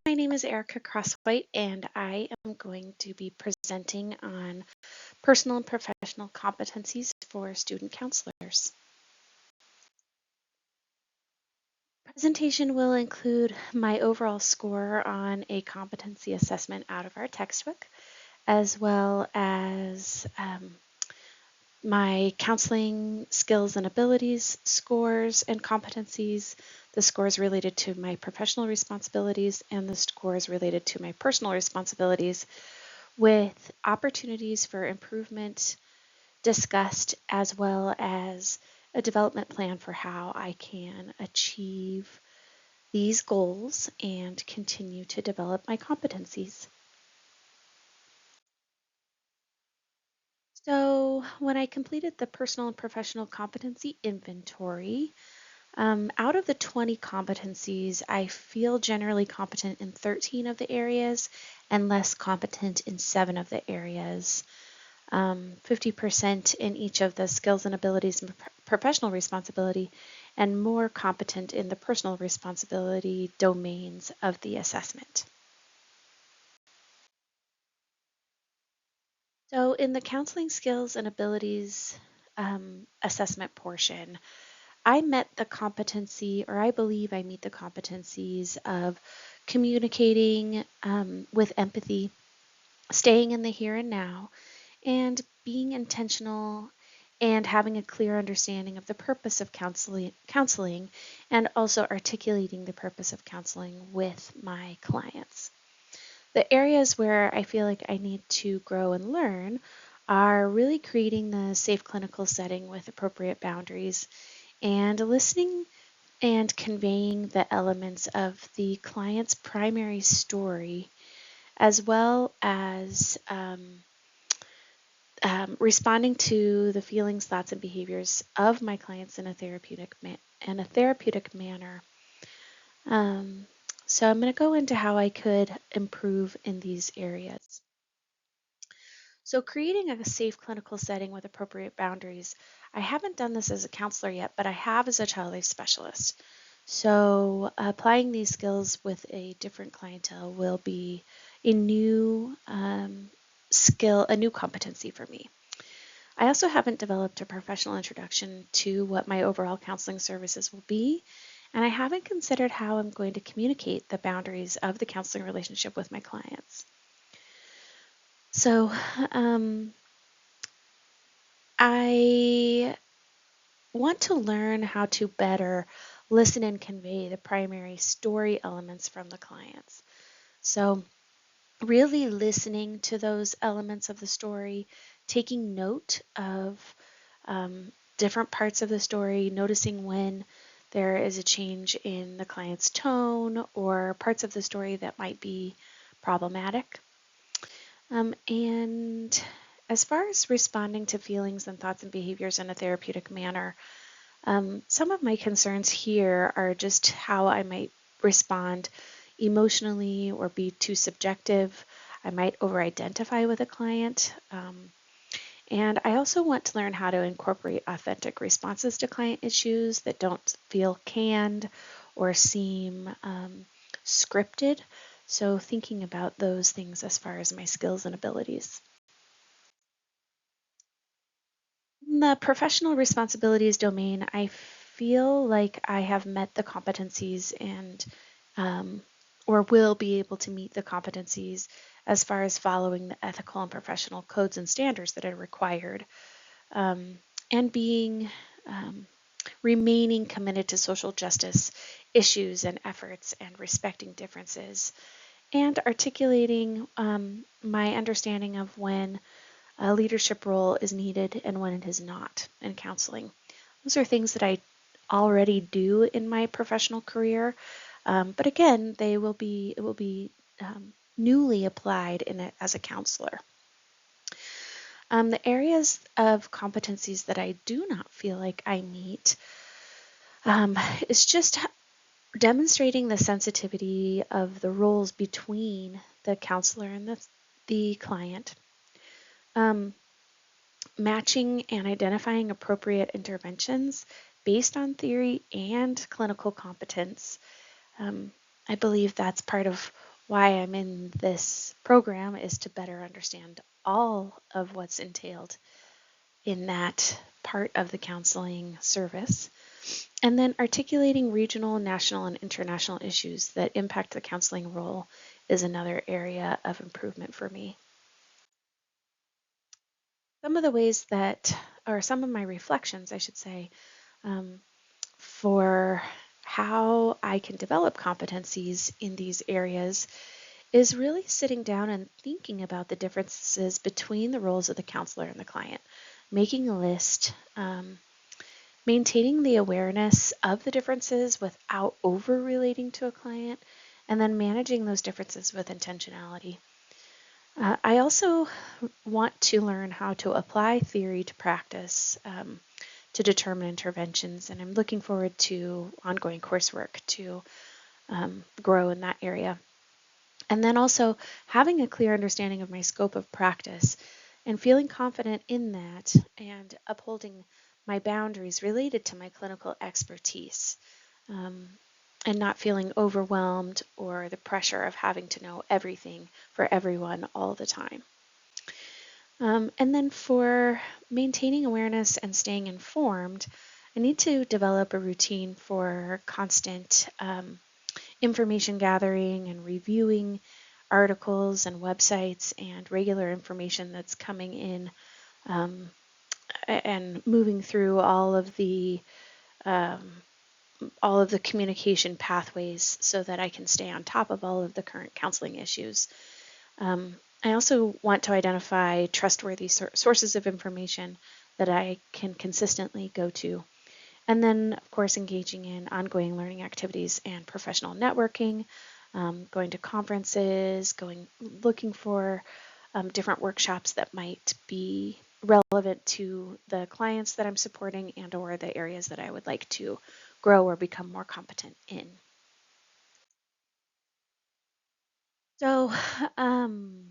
My name is Erica Croswhite, and I am going to be presenting on personal and professional competencies for student counselors. Presentation will include my overall score on a competency assessment out of our textbook, as well as my counseling skills and abilities scores and competencies, the scores related to my professional responsibilities, and the scores related to my personal responsibilities, with opportunities for improvement discussed, as well as a development plan for how I can achieve these goals and continue to develop my competencies. So when I completed the personal and professional competency inventory, out of the 20 competencies, I feel generally competent in 13 of the areas and less competent in 7 of the areas. 50% in each of the skills and abilities and professional responsibility, and more competent in the personal responsibility domains of the assessment. So in the counseling skills and abilities assessment portion, I met the competency, or I believe I meet the competencies of communicating with empathy, staying in the here and now, and being intentional and having a clear understanding of the purpose of counseling, and also articulating the purpose of counseling with my clients. The areas where I feel like I need to grow and learn are really creating the safe clinical setting with appropriate boundaries, and listening and conveying the elements of the client's primary story, as well as responding to the feelings, thoughts, and behaviors of my clients in a therapeutic manner. So I'm going to go into how I could improve in these areas. So creating a safe clinical setting with appropriate boundaries. I haven't done this as a counselor yet, but I have as a child life specialist. So applying these skills with a different clientele will be a new skill, a new competency for me. I also haven't developed a professional introduction to what my overall counseling services will be, and I haven't considered how I'm going to communicate the boundaries of the counseling relationship with my clients. So I want to learn how to better listen and convey the primary story elements from the clients. So really listening to those elements of the story, taking note of different parts of the story, noticing when there is a change in the client's tone or parts of the story that might be problematic. And as far as responding to feelings and thoughts and behaviors in a therapeutic manner, some of my concerns here are just how I might respond emotionally or be too subjective. I might over-identify with a client. And I also want to learn how to incorporate authentic responses to client issues that don't feel canned or seem scripted. So thinking about those things as far as my skills and abilities. In the professional responsibilities domain, I feel like I have met the competencies and or will be able to meet the competencies as far as following the ethical and professional codes and standards that are required, and being remaining committed to social justice issues and efforts, and respecting differences, and articulating my understanding of when a leadership role is needed and when it is not in counseling. Those are things that I already do in my professional career, but again, it will be newly applied in it as a counselor. The areas of competencies that I do not feel like I meet is just demonstrating the sensitivity of the roles between the counselor and the client. Matching and identifying appropriate interventions based on theory and clinical competence. I believe that's part of why I'm in this program is to better understand all of what's entailed in that part of the counseling service. And then articulating regional, national, and international issues that impact the counseling role is another area of improvement for me. Some of the ways that, or some of my reflections, I should say, um, for how I can develop competencies in these areas is really sitting down and thinking about the differences between the roles of the counselor and the client, making a list, maintaining the awareness of the differences without over relating to a client, and then managing those differences with intentionality. I also want to learn how to apply theory to practice to determine interventions, and I'm looking forward to ongoing coursework to grow in that area. And then also having a clear understanding of my scope of practice and feeling confident in that and upholding my boundaries related to my clinical expertise, um, and not feeling overwhelmed or the pressure of having to know everything for everyone all the time. And then for maintaining awareness and staying informed, I need to develop a routine for constant information gathering and reviewing articles and websites and regular information that's coming in, um, and moving through um, all of the communication pathways so that I can stay on top of all of the current counseling issues. I also want to identify trustworthy sources of information that I can consistently go to. And then, of course, engaging in ongoing learning activities and professional networking, going to conferences, looking for different workshops that might be relevant to the clients that I'm supporting and or the areas that I would like to grow or become more competent in. So, um,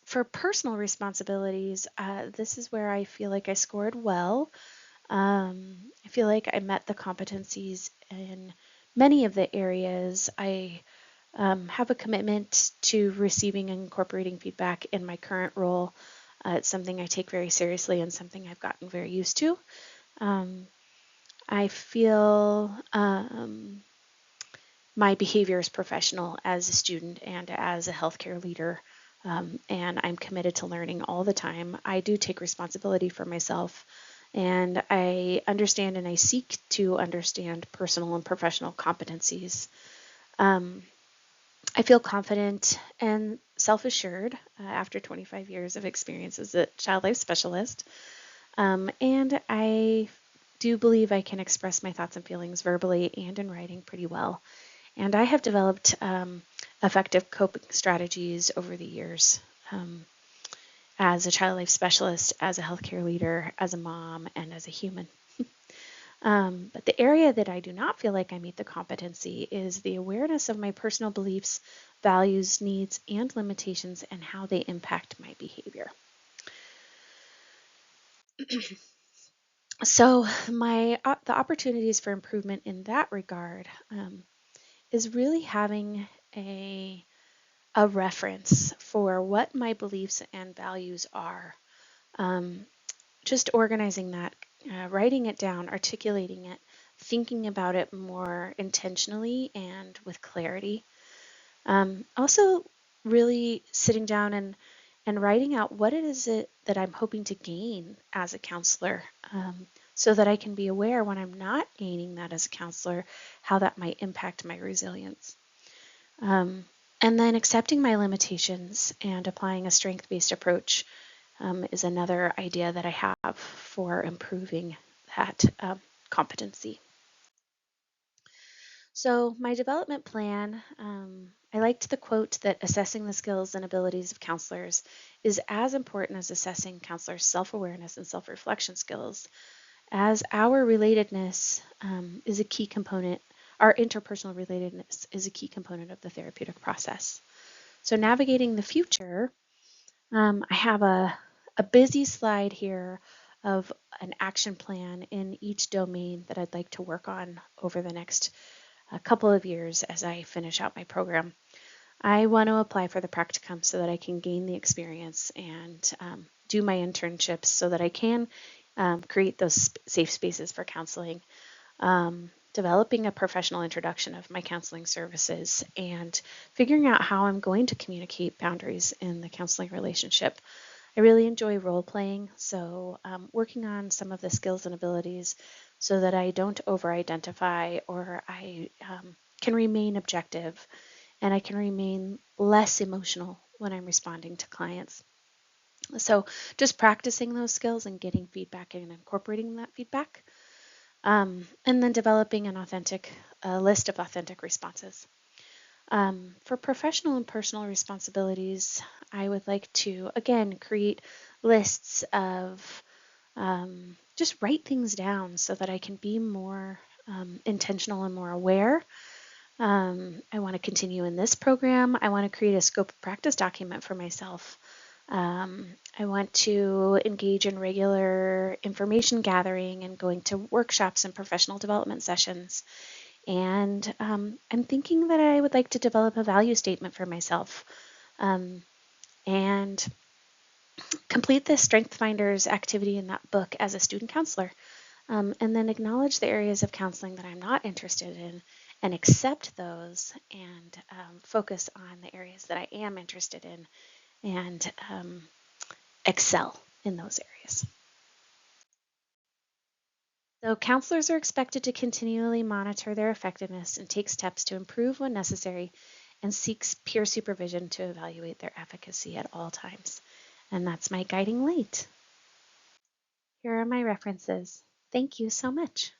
for personal responsibilities, this is where I feel like I scored well. I feel like I met the competencies in many of the areas. I have a commitment to receiving and incorporating feedback in my current role. It's something I take very seriously and something I've gotten very used to. Um, I feel my behavior is professional as a student and as a healthcare leader, and I'm committed to learning all the time. I do take responsibility for myself, and I understand and I seek to understand personal and professional competencies. Um, I feel confident and self-assured after 25 years of experience as a child life specialist, and I do believe I can express my thoughts and feelings verbally and in writing pretty well. And I have developed effective coping strategies over the years, as a child life specialist, as a healthcare leader, as a mom, and as a human. But the area that I do not feel like I meet the competency is the awareness of my personal beliefs, values, needs, and limitations, and how they impact my behavior. So the opportunities for improvement in that regard is really having a reference for what my beliefs and values are. Just organizing that, writing it down, articulating it, thinking about it more intentionally and with clarity. Also, really sitting down and writing out what it is that I'm hoping to gain as a counselor, so that I can be aware when I'm not gaining that as a counselor, how that might impact my resilience. Um, and then accepting my limitations and applying a strength-based approach is another idea that I have for improving that competency. So my development plan, I liked the quote that assessing the skills and abilities of counselors is as important as assessing counselors' self-awareness and self-reflection skills, as our relatedness is a key component, our interpersonal relatedness is a key component of the therapeutic process. So navigating the future, I have a busy slide here of an action plan in each domain that I'd like to work on over the next couple of years as I finish out my program. I want to apply for the practicum so that I can gain the experience and do my internships so that I can create those safe spaces for counseling, developing a professional introduction of my counseling services, and figuring out how I'm going to communicate boundaries in the counseling relationship. I really enjoy role playing, so working on some of the skills and abilities so that I don't over identify or I can remain objective and I can remain less emotional when I'm responding to clients. So just practicing those skills and getting feedback and incorporating that feedback, and then developing an authentic list of authentic responses. For professional and personal responsibilities, I would like to, again, create lists of just write things down so that I can be more intentional and more aware. I want to continue in this program. I want to create a scope of practice document for myself. I want to engage in regular information gathering and going to workshops and professional development sessions. And I'm thinking that I would like to develop a value statement for myself and complete the Strength Finders activity in that book as a student counselor. And then acknowledge the areas of counseling that I'm not interested in and accept those and focus on the areas that I am interested in and excel in those areas. So counselors are expected to continually monitor their effectiveness and take steps to improve when necessary and seeks peer supervision to evaluate their efficacy at all times. And that's my guiding light. Here are my references. Thank you so much.